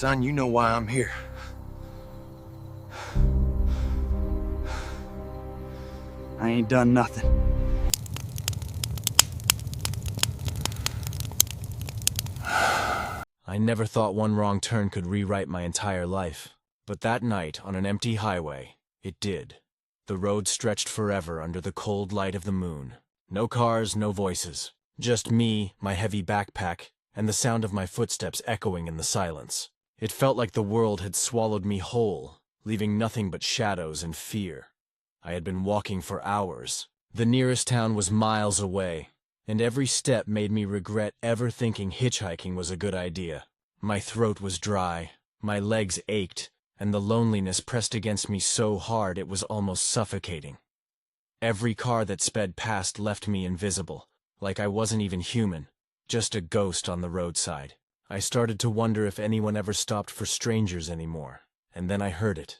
son, you know why I'm here. I ain't done nothing. I never thought one wrong turn could rewrite my entire life. But that night, on an empty highway, it did. The road stretched forever under the cold light of the moon. No cars, no voices. Just me, my heavy backpack, and the sound of my footsteps echoing in the silence. It felt like the world had swallowed me whole, leaving nothing but shadows and fear. I had been walking for hours. The nearest town was miles away, and every step made me regret ever thinking hitchhiking was a good idea. My throat was dry, my legs ached, and the loneliness pressed against me so hard it was almost suffocating. Every car that sped past left me invisible, like I wasn't even human, just a ghost on the roadside. I started to wonder if anyone ever stopped for strangers anymore, and then I heard it.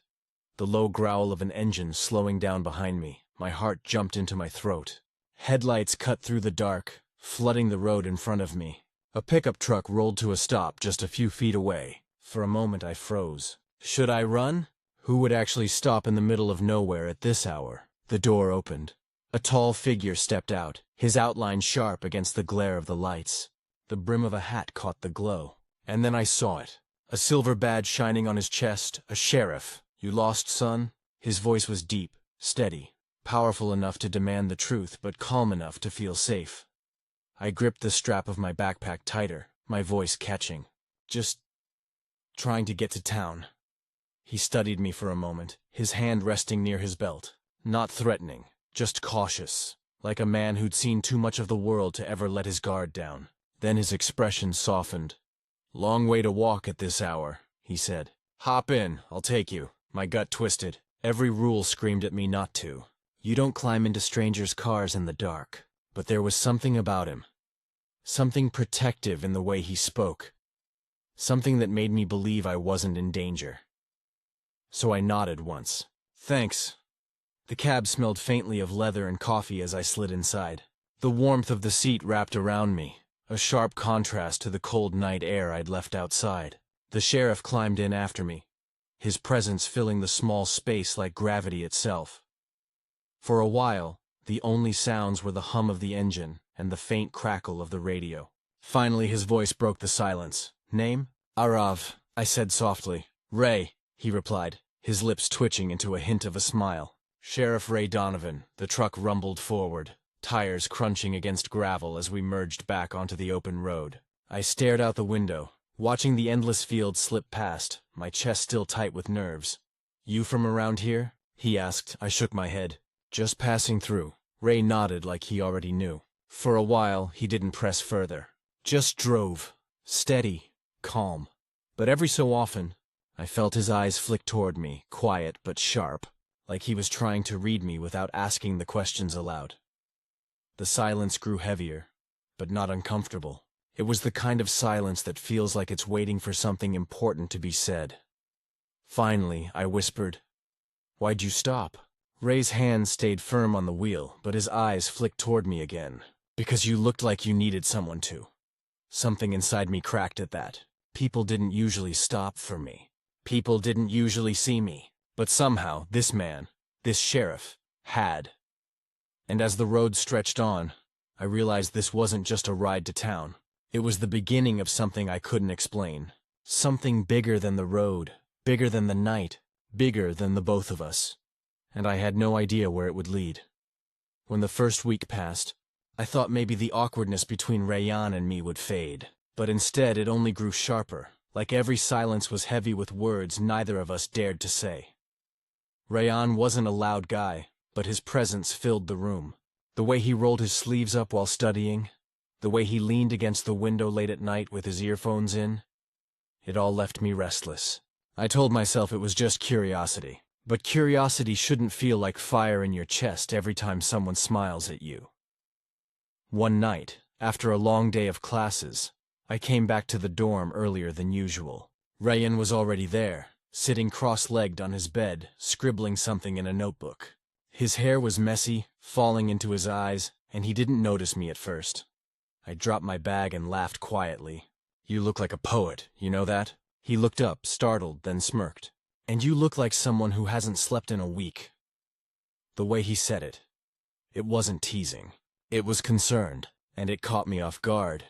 The low growl of an engine slowing down behind me. My heart jumped into my throat. Headlights cut through the dark, flooding the road in front of me. A pickup truck rolled to a stop just a few feet away. For a moment I froze. Should I run? Who would actually stop in the middle of nowhere at this hour? The door opened. A tall figure stepped out, his outline sharp against the glare of the lights. The brim of a hat caught the glow. And then I saw it. A silver badge shining on his chest, a sheriff. "You lost, son?" His voice was deep, steady, powerful enough to demand the truth, but calm enough to feel safe. I gripped the strap of my backpack tighter, my voice catching. "Just trying to get to town." He studied me for a moment, his hand resting near his belt. Not threatening, just cautious, like a man who'd seen too much of the world to ever let his guard down. Then his expression softened. "Long way to walk at this hour," he said. "Hop in, I'll take you." My gut twisted. Every rule screamed at me not to. You don't climb into strangers' cars in the dark. But there was something about him. Something protective in the way he spoke. Something that made me believe I wasn't in danger. So I nodded once. "Thanks." The cab smelled faintly of leather and coffee as I slid inside. The warmth of the seat wrapped around me, a sharp contrast to the cold night air I'd left outside. The sheriff climbed in after me, his presence filling the small space like gravity itself. For a while, the only sounds were the hum of the engine and the faint crackle of the radio. Finally his voice broke the silence. "Name?" "Aarav," I said softly. "Ray," he replied, his lips twitching into a hint of a smile. "Sheriff Ray Donovan." The truck rumbled forward, tires crunching against gravel as we merged back onto the open road. I stared out the window, watching the endless field slip past, my chest still tight with nerves. "You from around here?" he asked. I shook my head. "Just passing through." Ray nodded like he already knew. For a while, he didn't press further. Just drove. Steady. Calm. But every so often, I felt his eyes flick toward me, quiet but sharp, like he was trying to read me without asking the questions aloud. The silence grew heavier, but not uncomfortable. It was the kind of silence that feels like it's waiting for something important to be said. Finally, I whispered, "Why'd you stop?" Ray's hand stayed firm on the wheel, but his eyes flicked toward me again. "Because you looked like you needed someone to." Something inside me cracked at that. People didn't usually stop for me. People didn't usually see me. But somehow, this man, this sheriff, had. And as the road stretched on, I realized this wasn't just a ride to town. It was the beginning of something I couldn't explain. Something bigger than the road, bigger than the night, bigger than the both of us. And I had no idea where it would lead. When the first week passed, I thought maybe the awkwardness between Rayan and me would fade. But instead it only grew sharper, like every silence was heavy with words neither of us dared to say. Rayan wasn't a loud guy, but his presence filled the room. The way he rolled his sleeves up while studying, the way he leaned against the window late at night with his earphones in, it all left me restless. I told myself it was just curiosity. But curiosity shouldn't feel like fire in your chest every time someone smiles at you. One night, after a long day of classes, I came back to the dorm earlier than usual. Rayan was already there, sitting cross-legged on his bed, scribbling something in a notebook. His hair was messy, falling into his eyes, and he didn't notice me at first. I dropped my bag and laughed quietly. "You look like a poet, you know that?" He looked up, startled, then smirked. "And you look like someone who hasn't slept in a week." The way he said it, it wasn't teasing. It was concerned, and it caught me off guard.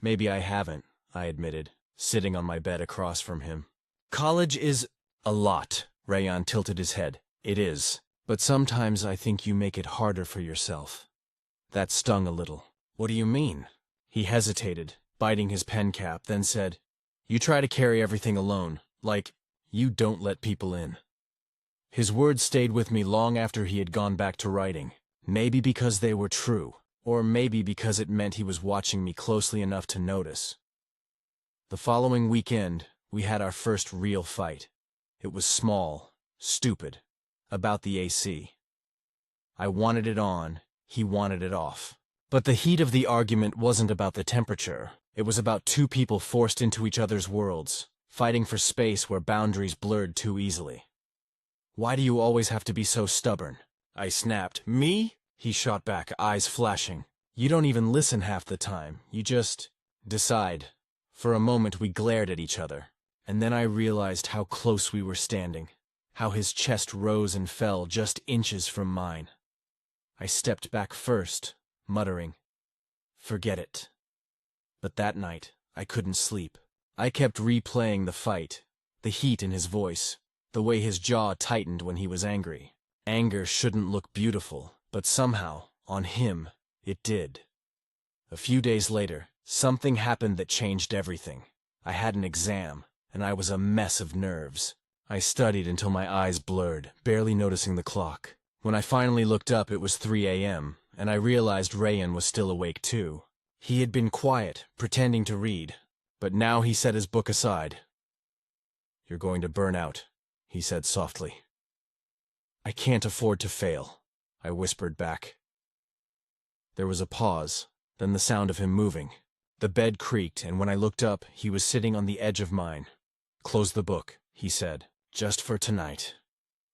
"Maybe I haven't," I admitted, sitting on my bed across from him. "College is a lot." Rayan tilted his head. "It is. But sometimes I think you make it harder for yourself." That stung a little. "What do you mean?" He hesitated, biting his pen cap, then said, "You try to carry everything alone, like you don't let people in." His words stayed with me long after he had gone back to writing. Maybe because they were true, or maybe because it meant he was watching me closely enough to notice. The following weekend, we had our first real fight. It was small, stupid, about the AC. I wanted it on, he wanted it off. But the heat of the argument wasn't about the temperature. It was about two people forced into each other's worlds, fighting for space where boundaries blurred too easily. "Why do you always have to be so stubborn?" I snapped. "Me?" He shot back, eyes flashing. "You don't even listen half the time. You just decide." For a moment we glared at each other, and then I realized how close we were standing, how his chest rose and fell just inches from mine. I stepped back first, muttering, "Forget it." But that night, I couldn't sleep. I kept replaying the fight, the heat in his voice, the way his jaw tightened when he was angry. Anger shouldn't look beautiful, but somehow, on him, it did. A few days later, something happened that changed everything. I had an exam, and I was a mess of nerves. I studied until my eyes blurred, barely noticing the clock. When I finally looked up, it was 3 a.m., and I realized Rayan was still awake too. He had been quiet, pretending to read, but now he set his book aside. "You're going to burn out," he said softly. "I can't afford to fail," I whispered back. There was a pause, then the sound of him moving. The bed creaked, and when I looked up, he was sitting on the edge of mine. "Close the book," he said, "just for tonight."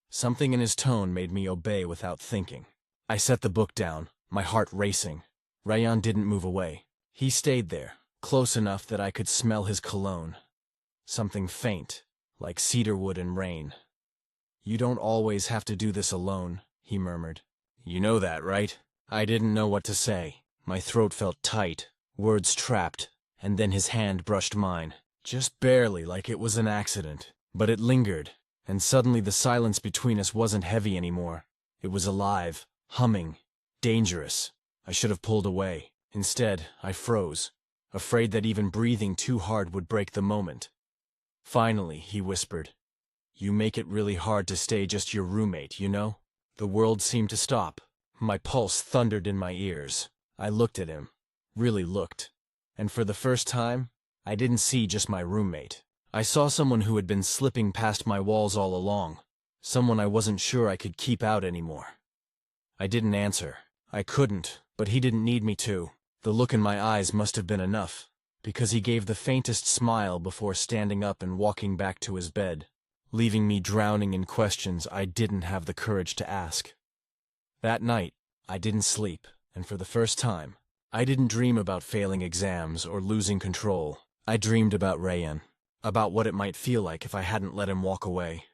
Something in his tone made me obey without thinking. I set the book down, my heart racing. Rayan didn't move away. He stayed there, close enough that I could smell his cologne. Something faint, like cedarwood and rain. "You don't always have to do this alone," he murmured. "You know that, right?" I didn't know what to say. My throat felt tight, words trapped, and then his hand brushed mine. Just barely, like it was an accident. But it lingered, and suddenly the silence between us wasn't heavy anymore. It was alive, humming, dangerous. I should have pulled away. Instead, I froze, afraid that even breathing too hard would break the moment. Finally, he whispered, "You make it really hard to stay just your roommate, you know?" The world seemed to stop. My pulse thundered in my ears. I looked at him, really looked. And for the first time, I didn't see just my roommate. I saw someone who had been slipping past my walls all along. Someone I wasn't sure I could keep out anymore. I didn't answer. I couldn't, but he didn't need me to. The look in my eyes must have been enough, because he gave the faintest smile before standing up and walking back to his bed, leaving me drowning in questions I didn't have the courage to ask. That night, I didn't sleep, and for the first time, I didn't dream about failing exams or losing control. I dreamed about Rayan, about what it might feel like if I hadn't let him walk away.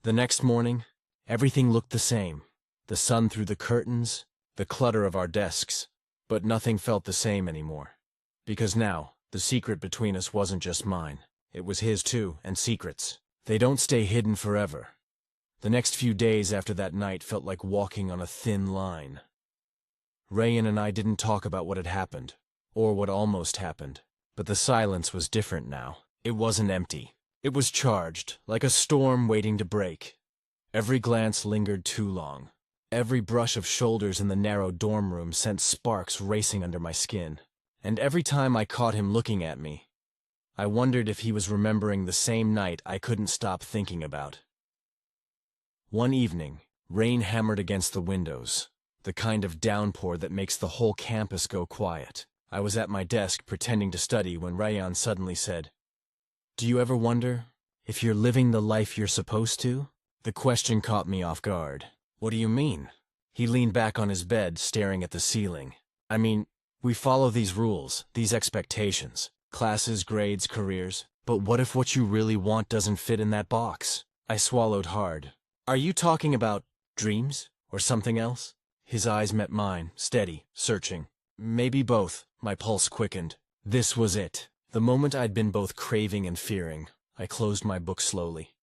The next morning, everything looked the same. The sun through the curtains, the clutter of our desks, but nothing felt the same anymore. Because now, the secret between us wasn't just mine. It was his too, and secrets. They don't stay hidden forever. The next few days after that night felt like walking on a thin line. Rayan and I didn't talk about what had happened, or what almost happened, but the silence was different now. It wasn't empty. It was charged, like a storm waiting to break. Every glance lingered too long. Every brush of shoulders in the narrow dorm room sent sparks racing under my skin. And every time I caught him looking at me, I wondered if he was remembering the same night I couldn't stop thinking about. One evening, rain hammered against the windows, the kind of downpour that makes the whole campus go quiet. I was at my desk pretending to study when Rayan suddenly said, "Do you ever wonder if you're living the life you're supposed to?" The question caught me off guard. "What do you mean?" He leaned back on his bed, staring at the ceiling. "I mean, we follow these rules, these expectations, classes, grades, careers, But what if what you really want doesn't fit in that box? I swallowed hard. Are you talking about dreams or something else? His eyes met mine, steady, searching. Maybe both. My pulse quickened. This was it. The moment I'd been both craving and fearing. I closed my book slowly.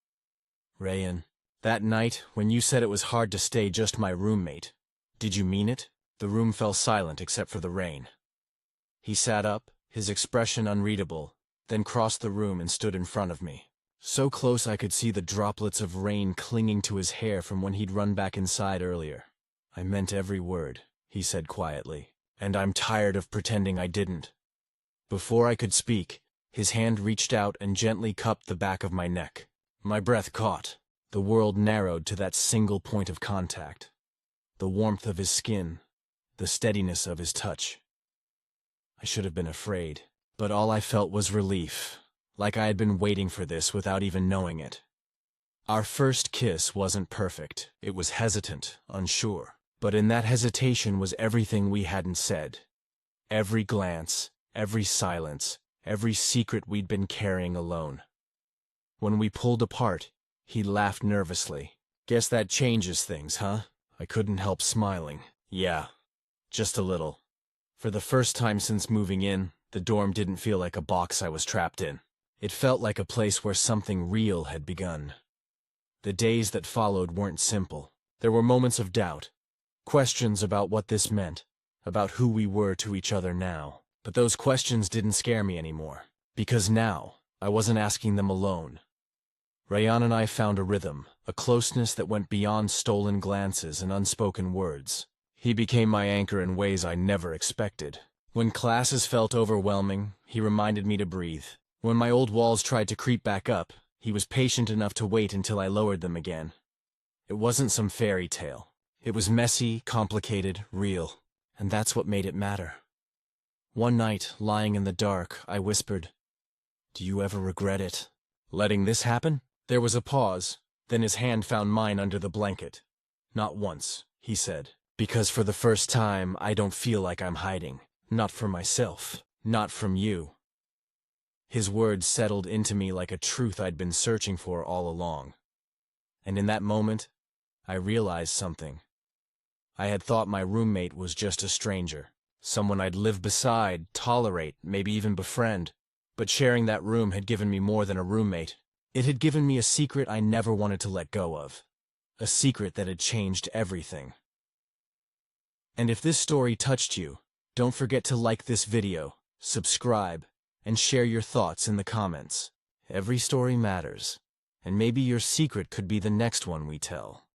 Rayan, that night when you said it was hard to stay just my roommate, did you mean it? The room fell silent except for the rain. He sat up, his expression unreadable, then crossed the room and stood in front of me. So close I could see the droplets of rain clinging to his hair from when he'd run back inside earlier. I meant every word, he said quietly, and I'm tired of pretending I didn't. Before I could speak, his hand reached out and gently cupped the back of my neck. My breath caught. The world narrowed to that single point of contact. The warmth of his skin, the steadiness of his touch. I should have been afraid, but all I felt was relief, like I had been waiting for this without even knowing it. Our first kiss wasn't perfect. It was hesitant, unsure. But in that hesitation was everything we hadn't said. Every glance, every silence, every secret we'd been carrying alone. When we pulled apart, he laughed nervously. Guess that changes things, huh? I couldn't help smiling. Yeah, just a little. For the first time since moving in, the dorm didn't feel like a box I was trapped in. It felt like a place where something real had begun. The days that followed weren't simple. There were moments of doubt, questions about what this meant, about who we were to each other now. But those questions didn't scare me anymore, because now I wasn't asking them alone. Rayan and I found a rhythm, a closeness that went beyond stolen glances and unspoken words. He became my anchor in ways I never expected. When classes felt overwhelming, he reminded me to breathe. When my old walls tried to creep back up, he was patient enough to wait until I lowered them again. It wasn't some fairy tale. It was messy, complicated, real, and that's what made it matter. One night, lying in the dark, I whispered, "Do you ever regret it? Letting this happen?" There was a pause, then his hand found mine under the blanket. "Not once," he said, "because for the first time, I don't feel like I'm hiding. Not from myself, not from you." His words settled into me like a truth I'd been searching for all along. And in that moment, I realized something. I had thought my roommate was just a stranger, someone I'd live beside, tolerate, maybe even befriend. But sharing that room had given me more than a roommate. It had given me a secret I never wanted to let go of. A secret that had changed everything. And if this story touched you, don't forget to like this video, subscribe, and share your thoughts in the comments. Every story matters, and maybe your secret could be the next one we tell.